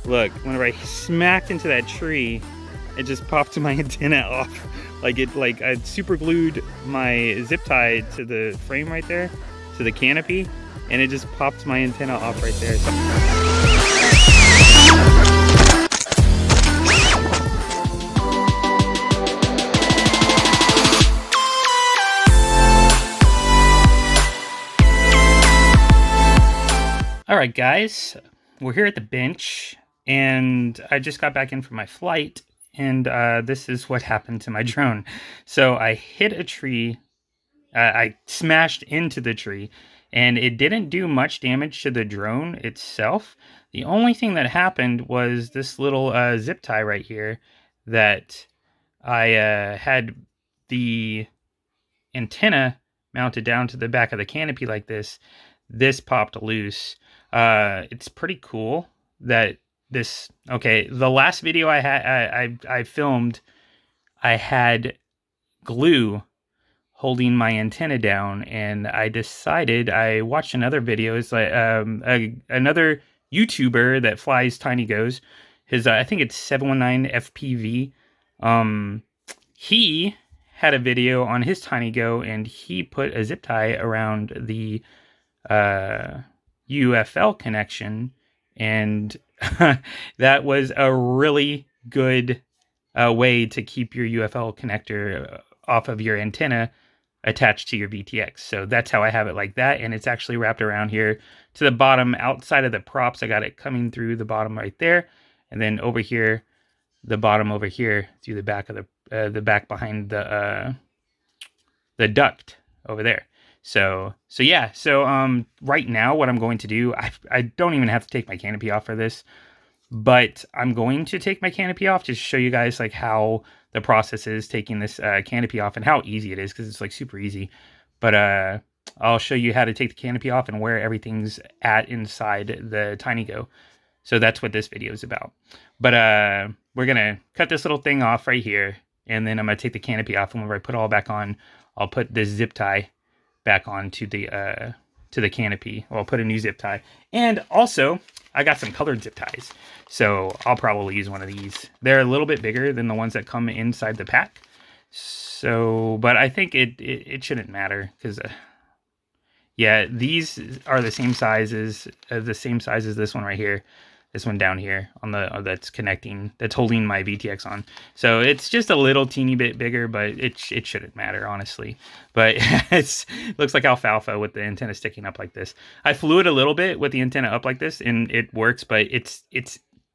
look, whenever I smacked into that tree, it just popped my antenna off. Like I super glued my zip tie to the frame right there, to the canopy, and it just popped my antenna off right there. All right, guys, we're here at the bench, and I just got back in from my flight, and this is what happened to my drone. So I hit a tree, I smashed into the tree, and it didn't do much damage to the drone itself. The only thing that happened was this little zip tie right here that I had the antenna mounted down to the back of the canopy like this. This popped loose. It's pretty cool that this, okay, the last video I filmed, I had glue holding my antenna down, and I watched another video. It's like another YouTuber that flies TinyGOs. His I think it's 719 FPV. He had a video on his TinyGO, and he put a zip tie around the u.fl connection, and that was a really good way to keep your u.fl connector off of your antenna attached to your VTX. So that's how I have it like that, and it's actually wrapped around here to the bottom outside of the props. I got it coming through the bottom right there, and then over here, the bottom over here through the back of the back behind the duct over there. So yeah, right now what I'm going to do, I don't even have to take my canopy off for this, but I'm going to take my canopy off just to show you guys like how the process is taking this canopy off and how easy it is, because it's like super easy. But I'll show you how to take the canopy off and where everything's at inside the TinyGO. So that's what this video is about. But we're gonna cut this little thing off right here, and then I'm gonna take the canopy off, and whenever I put it all back on, I'll put this zip tie back on to the canopy. Well, I'll put a new zip tie. And also, I got some colored zip ties, so I'll probably use one of these. They're a little bit bigger than the ones that come inside the pack. So, but I think it shouldn't matter, because yeah, these are the same size as this one right here. This one down here on that's holding my VTX on. So it's just a little teeny bit bigger, but it shouldn't matter, honestly. But it looks like alfalfa with the antenna sticking up like this. I flew it a little bit with the antenna up like this, and it works, but it's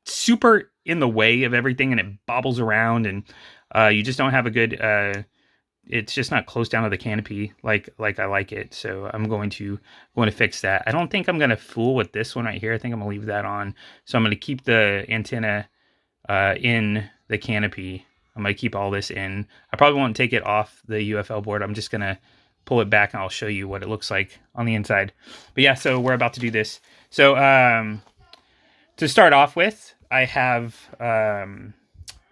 super in the way of everything, and it bobbles around, and you just don't have a good it's just not close down to the canopy like I like it. So I'm going to fix that. I don't think I'm going to fool with this one right here. I think I'm going to leave that on. So I'm going to keep the antenna in the canopy. I'm going to keep all this in. I probably won't take it off the u.fl board. I'm just going to pull it back, and I'll show you what it looks like on the inside. But yeah, so we're about to do this. So to start off with, I have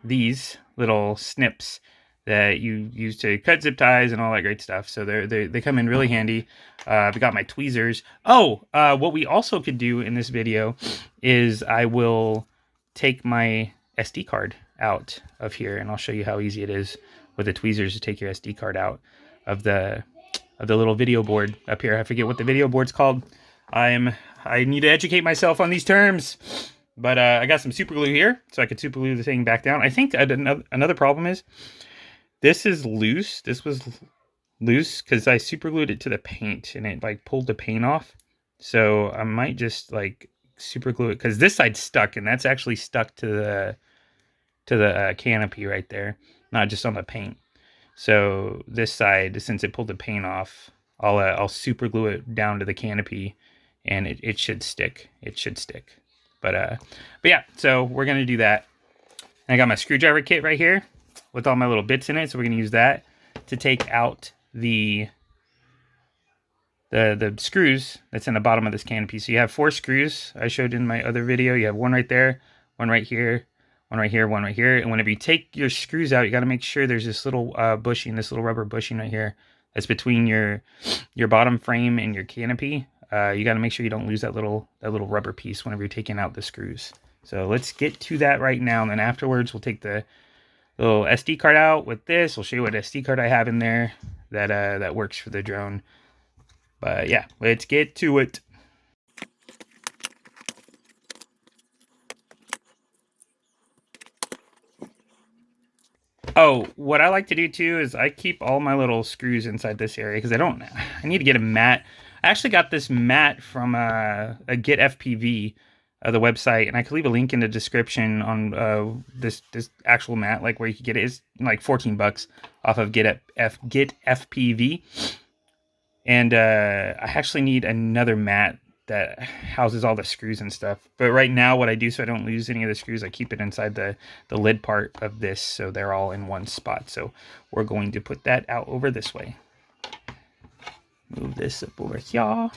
these little snips that you use to cut zip ties and all that great stuff. So they come in really handy. I've got my tweezers. What we also could do in this video is I will take my SD card out of here, and I'll show you how easy it is with the tweezers to take your SD card out of the little video board up here. I forget what the video board's called. I need to educate myself on these terms. But I got some super glue here, so I could super glue the thing back down. I think another problem is, this is loose. This was loose because I super glued it to the paint, and it like pulled the paint off. So I might just like super glue it, because this side's stuck, and that's actually stuck to the canopy right there, not just on the paint. So this side, since it pulled the paint off, I'll super glue it down to the canopy, and it should stick. It should stick. But yeah, so we're gonna do that. And I got my screwdriver kit right here with all my little bits in it, so we're gonna use that to take out the screws that's in the bottom of this canopy. So you have 4 screws I showed in my other video. You have one right there, one right here, one right here, one right here. And whenever you take your screws out, you got to make sure there's this little bushing, this little rubber bushing right here that's between your bottom frame and your canopy. You got to make sure you don't lose that little rubber piece whenever you're taking out the screws. So let's get to that right now, and then afterwards we'll take the little SD card out with this. We'll show you what SD card I have in there that works for the drone. But yeah, let's get to it. Oh, what I like to do too is I keep all my little screws inside this area because I need to get a mat. I actually got this mat from a GetFPV, the website, and I could leave a link in the description on this actual mat, like where you can get it. It's like 14 bucks off of GetFPV. And I actually need another mat that houses all the screws and stuff. But right now, what I do so I don't lose any of the screws, I keep it inside the lid part of this, so they're all in one spot. So we're going to put that out over this way. Move this up over here.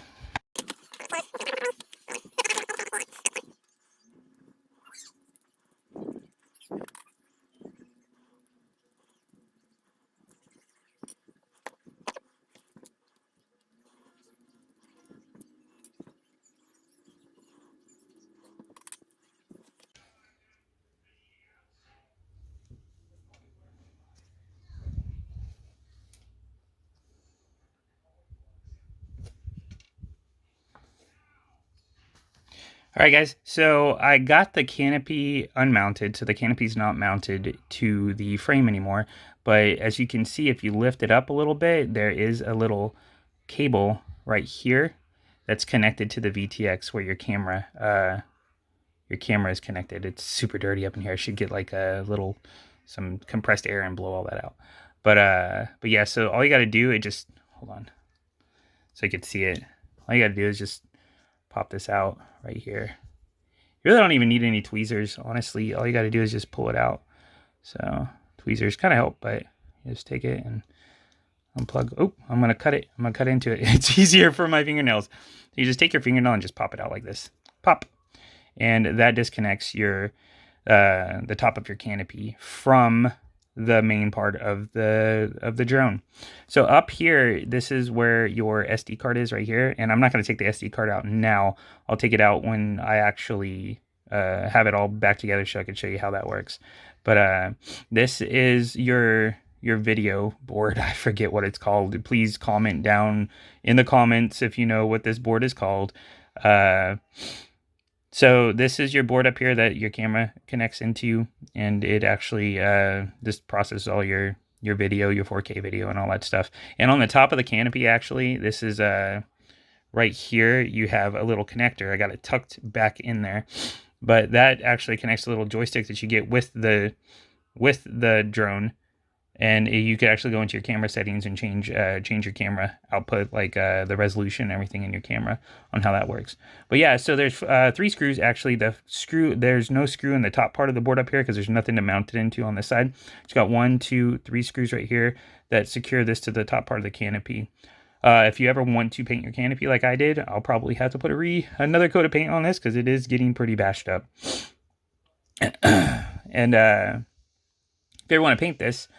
All right, guys, so I got the canopy unmounted, so the canopy's not mounted to the frame anymore. But as you can see, if you lift it up a little bit, there is a little cable right here that's connected to the VTX where your camera is connected. It's super dirty up in here. I should get like some compressed air and blow all that out. But yeah, so all you got to do is just hold on, so you can see it. All you got to do is just pop this out right here. You really don't even need any tweezers, honestly. All you got to do is just pull it out. So tweezers kind of help, but you just take it and unplug. Oh, I'm gonna cut it. I'm gonna cut into it. It's easier for my fingernails. You just take your fingernail and just pop it out like this. Pop, and that disconnects your the top of your canopy from the main part of the drone. So up here, this is where your SD card is right here, and I'm not going to take the SD card out now. I'll take it out when I actually have it all back together so I can show you how that works. But this is your video board. I forget what it's called. Please comment down in the comments if you know what this board is called. So this is your board up here that your camera connects into, and it actually this processes all your video, your 4K video and all that stuff. And on the top of the canopy, actually, this is right here, you have a little connector. I got it tucked back in there, but that actually connects to the little joystick that you get with the drone. And you could actually go into your camera settings and change your camera output, like the resolution and everything in your camera on how that works. But yeah, so there's 3 screws. Actually, there's no screw in the top part of the board up here because there's nothing to mount it into on this side. It's got 1, 2, 3 screws right here that secure this to the top part of the canopy. If you ever want to paint your canopy like I did, I'll probably have to put another coat of paint on this because it is getting pretty bashed up. And if you ever want to paint this,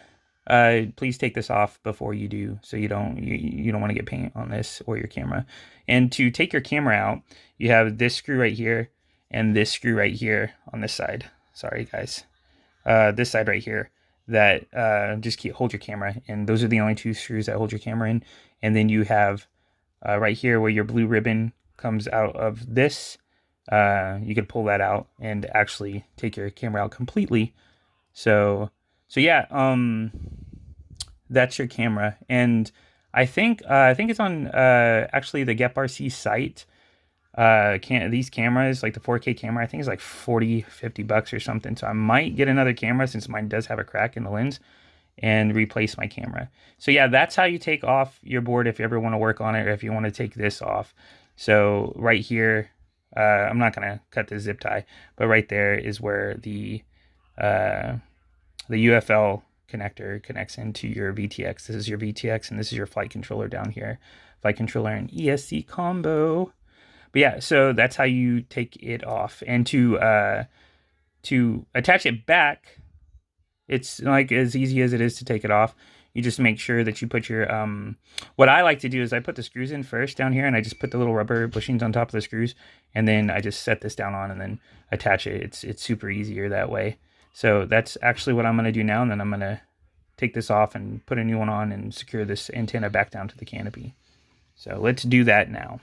please take this off before you do, so you don't want to get paint on this or your camera. And to take your camera out, you have this screw right here and this screw right here on this side. Sorry guys, this side right here that just hold your camera, and those are the only 2 screws that hold your camera in. And then you have right here where your blue ribbon comes out of this. You could pull that out and actually take your camera out completely. So yeah, that's your camera, and I think it's on actually the GepRC site. These cameras, like the 4K camera, I think it's like 40-50 bucks or something. So I might get another camera since mine does have a crack in the lens, and replace my camera. So yeah, that's how you take off your board if you ever want to work on it, or if you want to take this off. So right here, I'm not gonna cut the zip tie, but right there is where the u.fl connector connects into your VTX. This is your VTX, and this is your flight controller down here. Flight controller and ESC combo. But yeah, so that's how you take it off. And to attach it back, it's like as easy as it is to take it off. you just make sure that you put your, what I like to do is I put the screws in first down here, and I just put the little rubber bushings on top of the screws, and then I just set this down on and then attach it. It's super easier that way. So that's actually what I'm going to do now, and then I'm going to take this off and put a new one on and secure this antenna back down to the canopy. So let's do that now.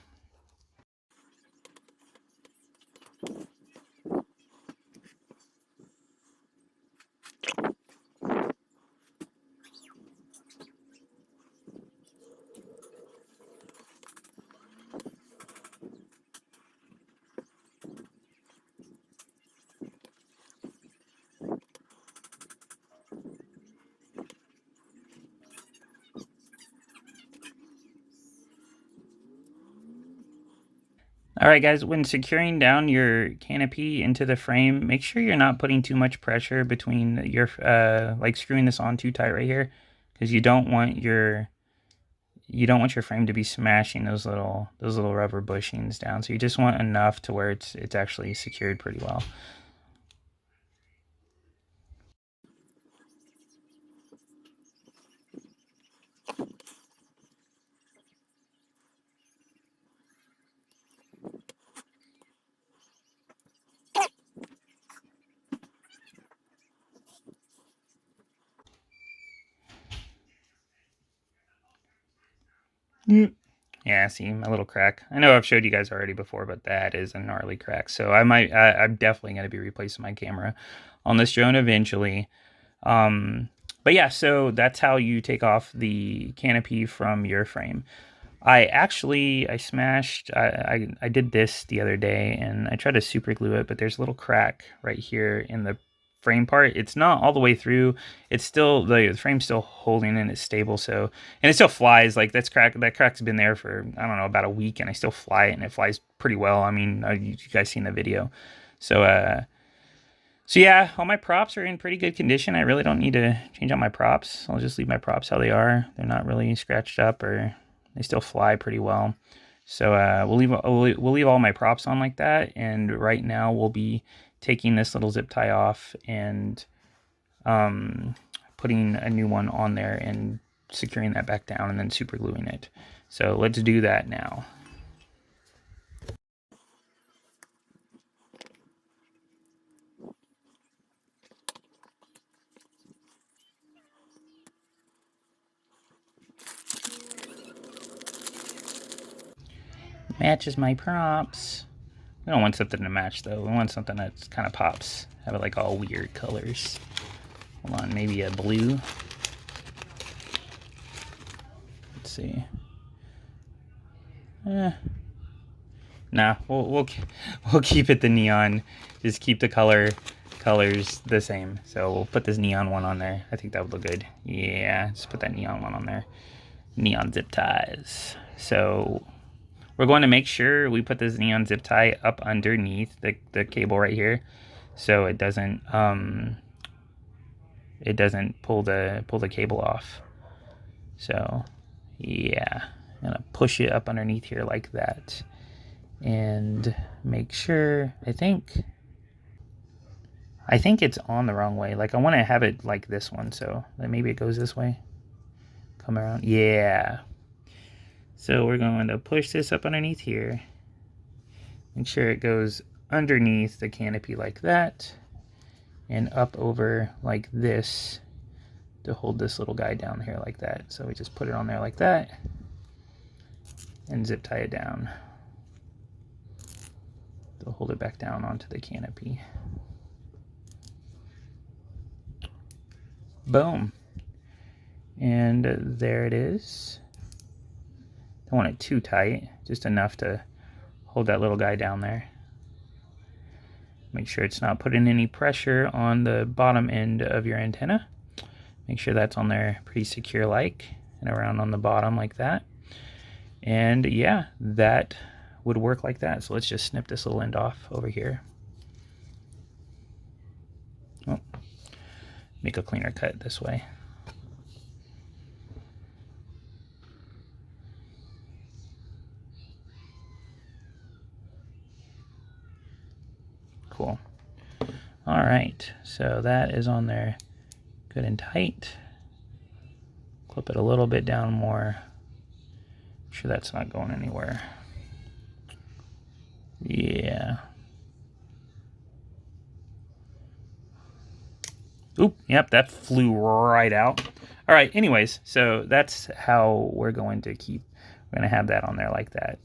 All right, guys, when securing down your canopy into the frame, make sure you're not putting too much pressure between your, like screwing this on too tight right here, because you don't want your frame to be smashing those little rubber bushings down. So you just want enough to where it's actually secured pretty well. Yeah, see my little crack. I know I've showed you guys already before, but that is a gnarly crack. So I'm definitely going to be replacing my camera on this drone eventually. But yeah, so that's how you take off the canopy from your frame. I smashed, I did this the other day, and I tried to super glue it, but there's a little crack right here in the frame part. It's not all the way through. It's still, the frame's still holding and it's stable. So, and it still flies. Like that crack's been there for, I don't know, about a week, and I still fly it, and it flies pretty well. I mean, you guys seen the video. So, so yeah, all my props are in pretty good condition. I really don't need to change out my props. I'll just leave my props how they are. They're not really scratched up, or they still fly pretty well. So we'll leave all my props on like that. And right now we'll be taking this little zip tie off and putting a new one on there and securing that back down and then super gluing it. So let's do that now. Matches my props. We don't want something to match though. We want something that kind of pops. Have it like all weird colors. Hold on, maybe a blue. Let's see. Nah, we'll keep it the neon. Just keep the colors the same. So we'll put this neon one on there. I think that would look good. Yeah, just put that neon one on there. Neon zip ties. So we're going to make sure we put this neon zip tie up underneath the cable right here, so it doesn't pull the cable off. So yeah, I'm gonna push it up underneath here like that, and make sure. I think it's on the wrong way. Like I want to have it like this one, so maybe it goes this way. Come around. Yeah. So we're going to push this up underneath here. Make sure it goes underneath the canopy like that, and up over like this to hold this little guy down here like that. So we just put it on there like that and zip tie it down to hold it back down onto the canopy. Boom. And there it is. Don't want it too tight, just enough to hold that little guy down there. Make sure it's not putting any pressure on the bottom end of your antenna. Make sure that's on there pretty secure like, and around on the bottom like that. And yeah, that would work like that. So let's just snip this little end off over here. Oh, make a cleaner cut this way. Cool. All right, so that is on there good and tight. clip it a little bit down more. I'm sure that's not going anywhere. Yeah. Oop, yep, that flew right out. All right, anyways, so that's how we're going to have that on there like that.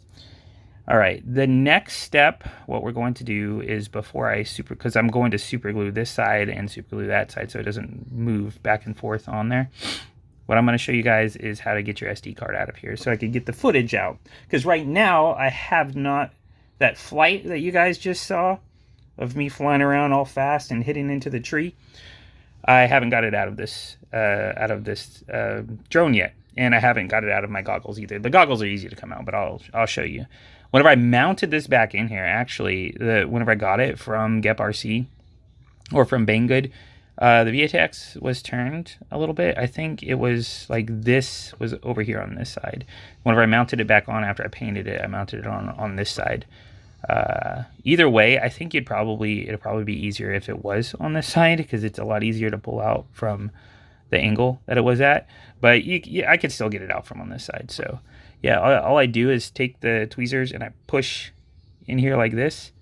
All right, the next step, what we're going to do is because I'm going to super glue this side and super glue that side so it doesn't move back and forth on there. What I'm going to show you guys is how to get your SD card out of here so I can get the footage out. Because right now I have not, that flight that you guys just saw of me flying around all fast and hitting into the tree, I haven't got it out of this drone yet. And I haven't got it out of my goggles either. The goggles are easy to come out, but I'll show you. Whenever I mounted this back in here, actually, whenever I got it from GepRC or from Banggood, the VTX was turned a little bit. I think it was like this was over here on this side. Whenever I mounted it back on after I painted it, I mounted it on this side. Either way, I think it'd probably be easier if it was on this side because it's a lot easier to pull out from the angle that it was at. But I could still get it out from on this side. So yeah, all I do is take the tweezers and I push in here like this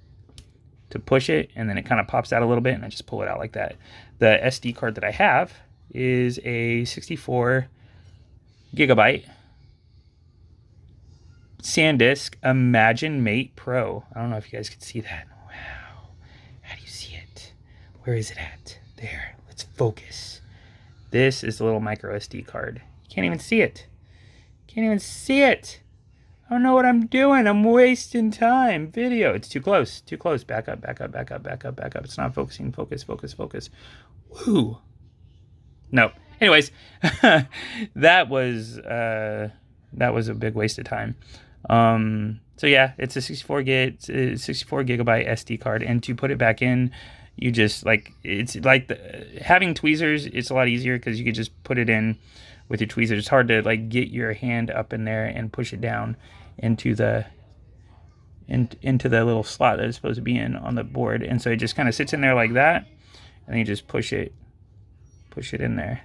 to push it, and then it kind of pops out a little bit, and I just pull it out like that. The SD card that I have is a 64 gigabyte SanDisk Imagine Mate Pro. I don't know if you guys can see that. Wow. How do you see it? Where is it at? There. Let's focus. This is the little micro SD card. You can't even see it. Can't even see it. I don't know what I'm doing. I'm wasting time. Video. It's too close. Too close. Back up, back up, back up, back up, back up. It's not focusing. Focus, focus, focus. Woo. No. Anyways, that was a big waste of time. So yeah, it's a 64 gigabyte SD card, and to put it back in, you just having tweezers. It's a lot easier because you could just put it in with your tweezers. It's hard to get your hand up in there and push it down into the little slot that it's supposed to be in on the board, and so it just kind of sits in there like that, and then you just push it in there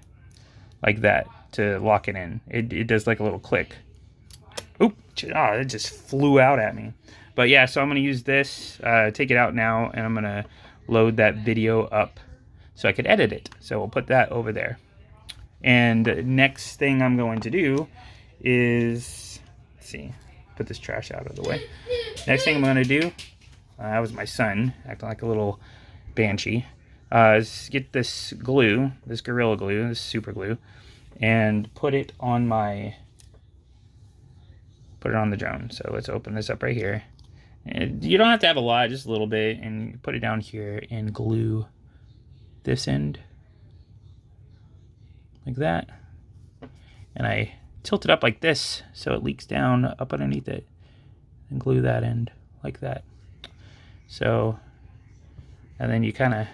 like that to lock it in. It does like a little click. Oop! Oh, it just flew out at me. But yeah, so I'm gonna use this, take it out now, and I'm gonna load that video up so I could edit it. So we'll put that over there. And next thing I'm going to do is, let's see, put this trash out of the way. Next thing I'm going to do, that was my son acting like a little banshee, is get this glue, this Gorilla Glue, this super glue, and put it on the drone. So let's open this up right here. And you don't have to have a lot, just a little bit, and put it down here and glue this end like that, and I tilt it up like this so it leaks down up underneath it, and glue that end like that. So, and then you kind of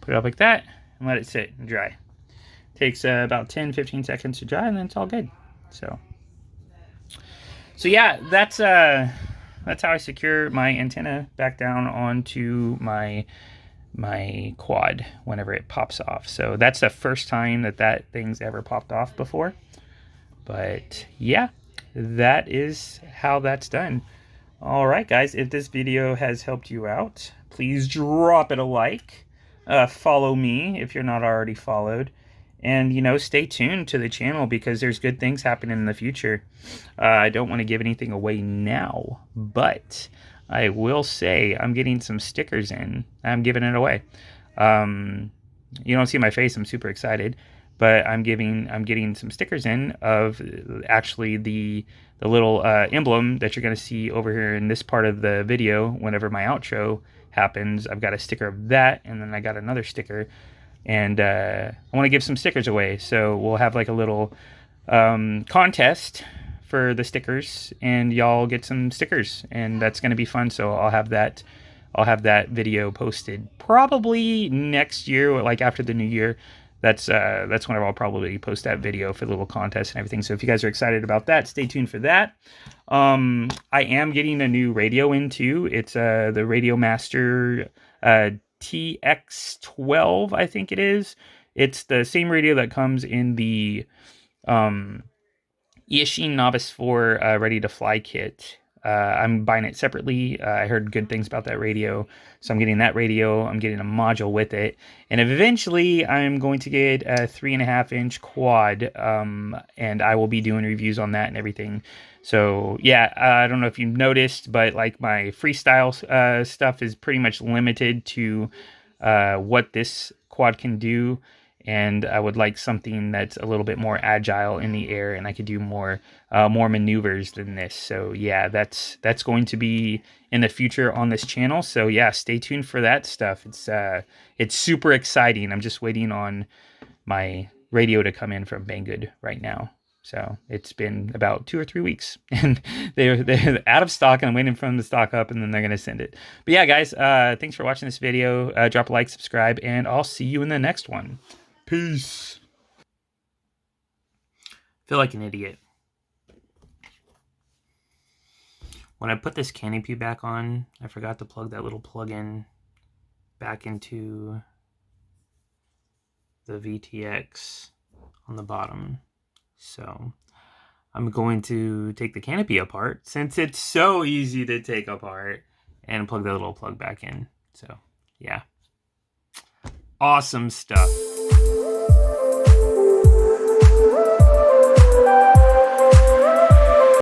put it up like that and let it sit and dry. Takes about 10-15 seconds to dry, and then it's all good. So yeah, that's how I secure my antenna back down onto my quad whenever it pops off. So that's the first time that thing's ever popped off before. But yeah, that is how that's done. All right, guys, if this video has helped you out, please drop it a like. Follow me if you're not already followed. And, stay tuned to the channel because there's good things happening in the future. I don't want to give anything away now, but I will say I'm getting some stickers in. I'm giving it away. You don't see my face. I'm super excited, but I'm getting some stickers in of actually the little emblem that you're going to see over here in this part of the video. Whenever my outro happens, I've got a sticker of that, and then I got another sticker, and I want to give some stickers away. So we'll have like a little contest for the stickers, and y'all get some stickers, and that's going to be fun. So I'll have that video posted probably next year, like after the new year. That's whenever I'll probably post that video for the little contest and everything. So if you guys are excited about that, stay tuned for that. I am getting a new radio in too. It's the Radio Master TX12, I think it is. It's the same radio that comes in the ESC Novice 4 Ready to Fly kit. I'm buying it separately. I heard good things about that radio, so I'm getting that radio. I'm getting a module with it, and eventually I'm going to get a 3.5-inch quad, and I will be doing reviews on that and everything. So yeah, I don't know if you've noticed, but like my freestyle stuff is pretty much limited to what this quad can do. And I would like something that's a little bit more agile in the air, and I could do more maneuvers than this. So yeah, that's going to be in the future on this channel. So yeah, stay tuned for that stuff. It's super exciting. I'm just waiting on my radio to come in from Banggood right now. So it's been about 2 or 3 weeks, and they're out of stock, and I'm waiting for them to stock up, and then they're gonna send it. But yeah, guys, thanks for watching this video. Drop a like, subscribe, and I'll see you in the next one. Peace. Feel like an idiot. When I put this canopy back on, I forgot to plug that little plug-in back into the VTX on the bottom. So I'm going to take the canopy apart, since it's so easy to take apart, and plug the little plug back in. So yeah, awesome stuff.